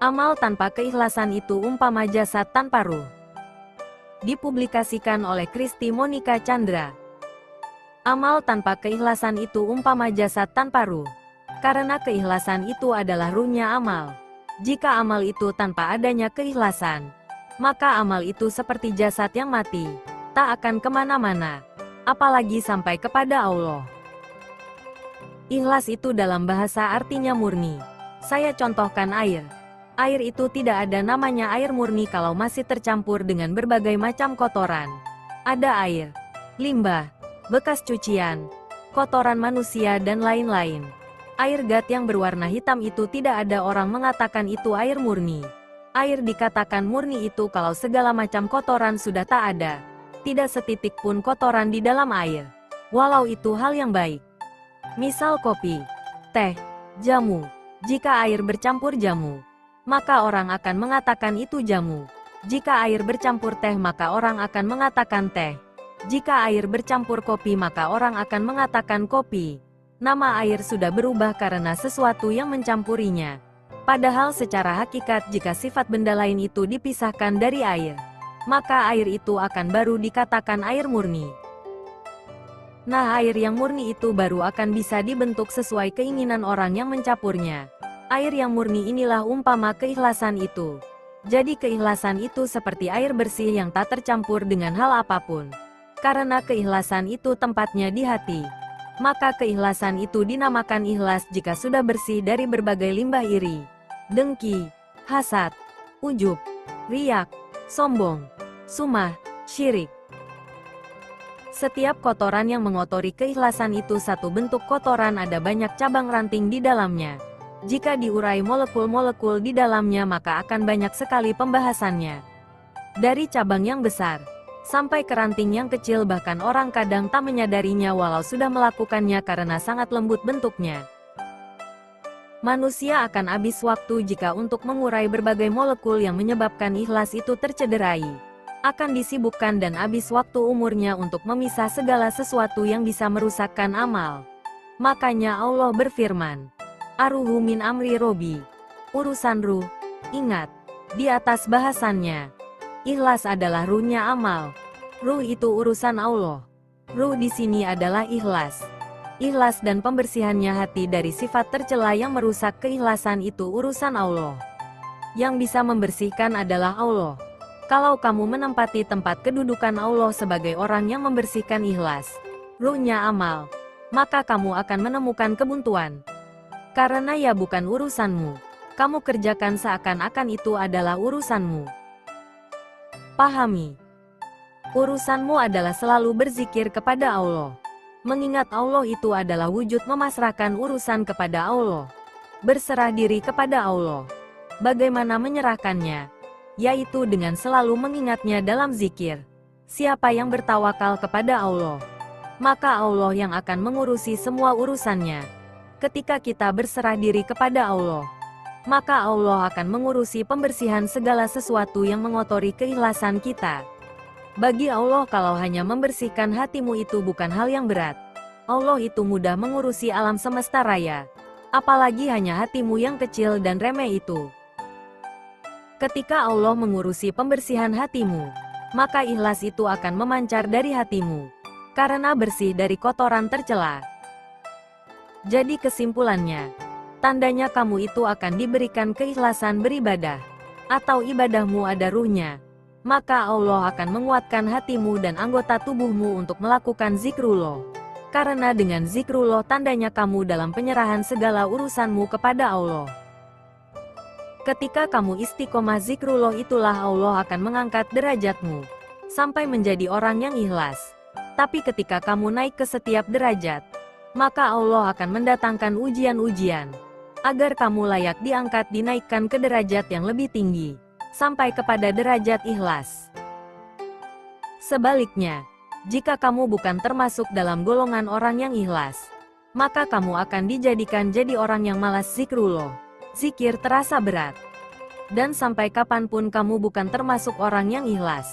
Amal tanpa keikhlasan itu umpama jasad tanpa ruh. Dipublikasikan oleh Kristi Monica Chandra. Amal tanpa keikhlasan itu umpama jasad tanpa ruh. Karena keikhlasan itu adalah ruhnya amal. Jika amal itu tanpa adanya keikhlasan, maka amal itu seperti jasad yang mati, tak akan kemana-mana, apalagi sampai kepada Allah. Ikhlas itu dalam bahasa artinya murni. Saya contohkan air. Air itu tidak ada namanya air murni kalau masih tercampur dengan berbagai macam kotoran. Ada air, limbah, bekas cucian, kotoran manusia dan lain-lain. Air gat yang berwarna hitam itu tidak ada orang mengatakan itu air murni. Air dikatakan murni itu kalau segala macam kotoran sudah tak ada. Tidak setitik pun kotoran di dalam air. Walau itu hal yang baik. Misal kopi, teh, jamu. Jika air bercampur jamu, maka orang akan mengatakan itu jamu. Jika air bercampur teh maka orang akan mengatakan teh. Jika air bercampur kopi maka orang akan mengatakan kopi. Nama air sudah berubah karena sesuatu yang mencampurinya. Padahal secara hakikat jika sifat benda lain itu dipisahkan dari air, maka air itu akan baru dikatakan air murni. Nah, air yang murni itu baru akan bisa dibentuk sesuai keinginan orang yang mencampurnya. Air yang murni inilah umpama keikhlasan itu. Jadi keikhlasan itu seperti air bersih yang tak tercampur dengan hal apapun. Karena keikhlasan itu tempatnya di hati, maka keikhlasan itu dinamakan ikhlas jika sudah bersih dari berbagai limbah iri, dengki, hasad, ujub, riak, sombong, sumah, syirik. Setiap kotoran yang mengotori keikhlasan itu satu bentuk kotoran, ada banyak cabang ranting di dalamnya. Jika diurai molekul-molekul di dalamnya maka akan banyak sekali pembahasannya. Dari cabang yang besar, sampai ke ranting yang kecil, bahkan orang kadang tak menyadarinya walau sudah melakukannya karena sangat lembut bentuknya. Manusia akan habis waktu jika untuk mengurai berbagai molekul yang menyebabkan ikhlas itu tercederai. Akan disibukkan dan habis waktu umurnya untuk memisah segala sesuatu yang bisa merusakkan amal. Makanya Allah berfirman, Aruhu min amri robi. Urusan ruh, ingat, di atas bahasannya. Ikhlas adalah ruhnya amal. Ruh itu urusan Allah. Ruh di sini adalah ikhlas. Ikhlas dan pembersihannya hati dari sifat tercela yang merusak keikhlasan itu urusan Allah. Yang bisa membersihkan adalah Allah. Kalau kamu menempati tempat kedudukan Allah sebagai orang yang membersihkan ikhlas, ruhnya amal, maka kamu akan menemukan kebuntuan. Karena ya bukan urusanmu. Kamu kerjakan seakan-akan itu adalah urusanmu. Pahami. Urusanmu adalah selalu berzikir kepada Allah. Mengingat Allah itu adalah wujud memasrahkan urusan kepada Allah. Berserah diri kepada Allah. Bagaimana menyerahkannya? Yaitu dengan selalu mengingatnya dalam zikir. Siapa yang bertawakal kepada Allah, maka Allah yang akan mengurusi semua urusannya. Ketika kita berserah diri kepada Allah, maka Allah akan mengurusi pembersihan segala sesuatu yang mengotori keikhlasan kita. Bagi Allah kalau hanya membersihkan hatimu itu bukan hal yang berat. Allah itu mudah mengurusi alam semesta raya. Apalagi hanya hatimu yang kecil dan remeh itu. Ketika Allah mengurusi pembersihan hatimu, maka ikhlas itu akan memancar dari hatimu. Karena bersih dari kotoran tercela. Jadi kesimpulannya, tandanya kamu itu akan diberikan keikhlasan beribadah, atau ibadahmu ada ruhnya, maka Allah akan menguatkan hatimu dan anggota tubuhmu untuk melakukan zikrullah. Karena dengan zikrullah tandanya kamu dalam penyerahan segala urusanmu kepada Allah. Ketika kamu istiqomah zikrullah itulah Allah akan mengangkat derajatmu, sampai menjadi orang yang ikhlas. Tapi ketika kamu naik ke setiap derajat, maka Allah akan mendatangkan ujian-ujian, agar kamu layak diangkat dinaikkan ke derajat yang lebih tinggi, sampai kepada derajat ikhlas. Sebaliknya, jika kamu bukan termasuk dalam golongan orang yang ikhlas, maka kamu akan dijadikan jadi orang yang malas zikrullah. Zikir terasa berat. Dan sampai kapanpun kamu bukan termasuk orang yang ikhlas.